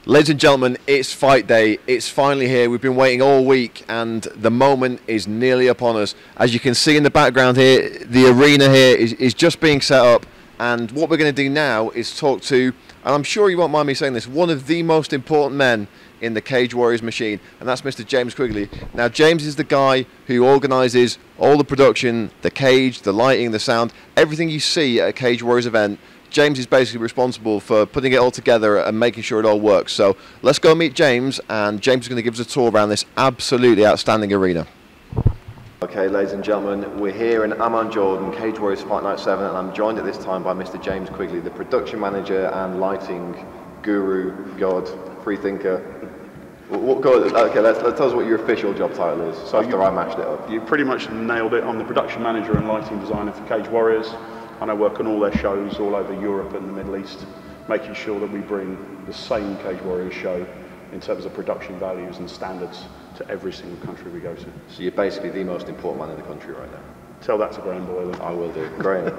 Ladies and gentlemen, it's fight day. It's finally here. We've been waiting all week and the moment is nearly upon us. As you can see in the background here, the arena here is just being set up, and what we're going to do now is talk to, and I'm sure you won't mind me saying this, one of the most important men in the Cage Warriors machine, and that's Mr. James Quigley. Now, James is the guy who organises all the production, the cage, the lighting, the sound, everything you see at a Cage Warriors event. James is basically responsible for putting it all together and making sure it all works. So let's go meet James, and James is going to give us a tour around this absolutely outstanding arena. Okay, ladies and gentlemen, we're here in Amman, Jordan, Cage Warriors Fight Night 7, and I'm joined at this time by Mr. James Quigley, the production manager and lighting guru, god, free thinker. Okay, let's tell us what your official job title is, so after I mashed it up. You pretty much nailed it. I'm the production manager and lighting designer for Cage Warriors, and I work on all their shows all over Europe and the Middle East, making sure that we bring the same Cage Warriors show in terms of production values and standards to every single country we go to. So you're basically the most important man in the country right now? Tell that to Graham Boylan. I will do. Graham.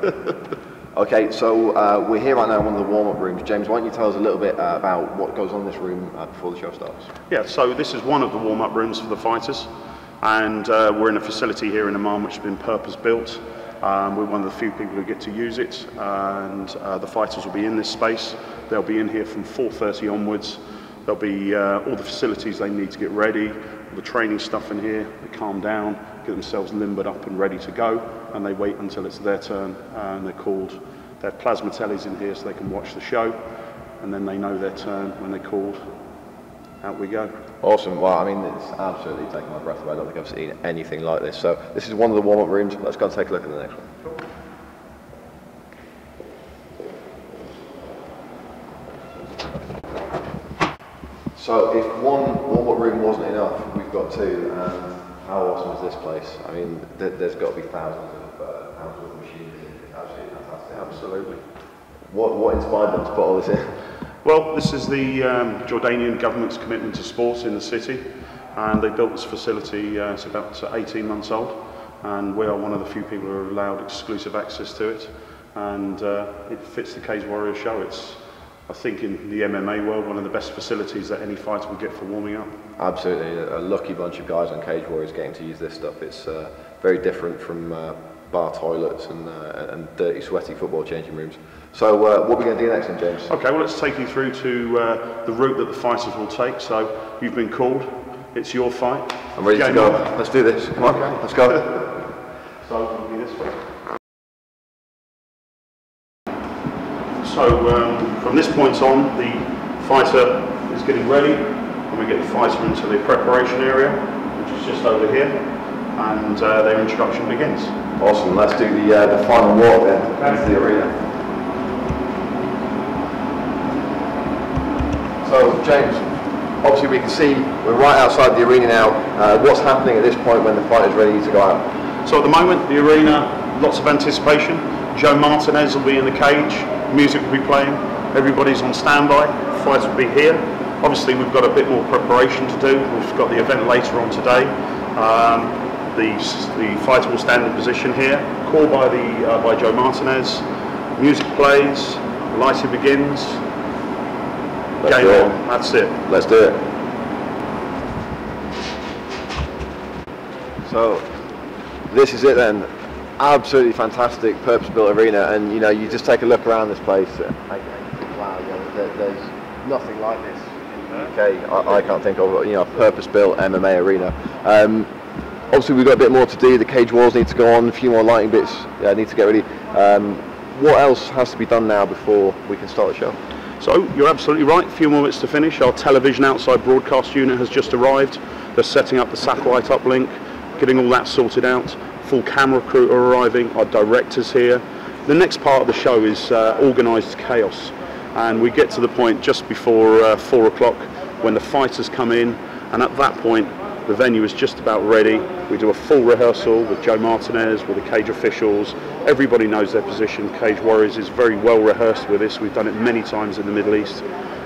Okay, so we're here right now in one of the warm-up rooms. James, why don't you tell us a little bit about what goes on in this room before the show starts? Yeah, so this is one of the warm-up rooms for the fighters, and we're in a facility here in Amman which has been purpose-built. We're one of the few people who get to use it, and the fighters will be in this space. They'll be in here from 4:30 onwards. There'll be all the facilities they need to get ready, all the training stuff in here. They calm down, get themselves limbered up and ready to go, and they wait until it's their turn, and they're called. They have plasma tellies in here so they can watch the show, and then they know their turn when they're called. Out we go. Awesome. Well, I mean, it's absolutely taking my breath away. I don't think I've seen anything like this. So this is one of the warm-up rooms. Let's go and take a look at the next one. So if one warm-up room wasn't enough, we've got two. And how awesome is this place? I mean, there's got to be thousands of pounds worth of machines. It's absolutely fantastic. Absolutely. What inspired them to put all this in? Well, this is the Jordanian government's commitment to sports in the city, and they built this facility, it's about 18 months old, and we are one of the few people who are allowed exclusive access to it, and it fits the Cage Warriors show. It's, I think, in the MMA world, one of the best facilities that any fighter will get for warming up. Absolutely, a lucky bunch of guys on Cage Warriors getting to use this stuff. It's very different from bar toilets and dirty, sweaty football changing rooms. So what are we going to do next then, James? Okay, well, let's take you through to the route that the fighters will take. So you've been called, it's your fight. I'm ready to go. Let's do this. Come on, okay. Let's go. So it'll be this way. So from this point on, the fighter is getting ready, and we get the fighter into the preparation area, which is just over here, and their introduction begins. Awesome. Let's do the final walk then into the arena. So, James, obviously we can see we're right outside the arena now. What's happening at this point when the fight is ready to go out? So at the moment, the arena, lots of anticipation. Joe Martinez will be in the cage, music will be playing, everybody's on standby, fights will be here. Obviously we've got a bit more preparation to do. We've got the event later on today. The fighter will stand in position here, called by Joe Martinez. Music plays, lighting begins. Game on, that's it. Let's do it. So, this is it then. Absolutely fantastic, purpose-built arena, and you know, you just take a look around this place. Wow, there's nothing like this in the UK. I can't think of, you know, a purpose-built MMA arena. Obviously, we've got a bit more to do. The cage walls need to go on. A few more lighting bits need to get ready. What else has to be done now before we can start the show? So you're absolutely right, a few more minutes to finish. Our television outside broadcast unit has just arrived. They're setting up the satellite uplink, getting all that sorted out. Full camera crew are arriving, our director's here. The next part of the show is organised chaos, and we get to the point just before 4 o'clock when the fighters come in, and at that point the venue is just about ready. We do a full rehearsal with Joe Martinez, with the cage officials. Everybody knows their position. Cage Warriors is very well rehearsed with this. We've done it many times in the Middle East.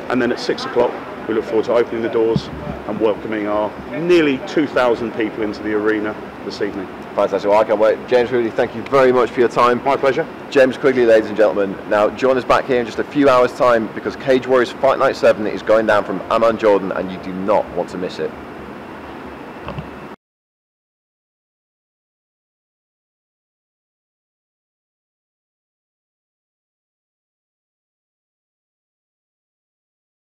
And then at 6 o'clock, we look forward to opening the doors and welcoming our nearly 2,000 people into the arena this evening. Fantastic. Well, I can't wait. James Quigley, thank you very much for your time. My pleasure. James Quigley, ladies and gentlemen. Now, join us back here in just a few hours' time because Cage Warriors Fight Night 7 is going down from Amman, Jordan, and you do not want to miss it.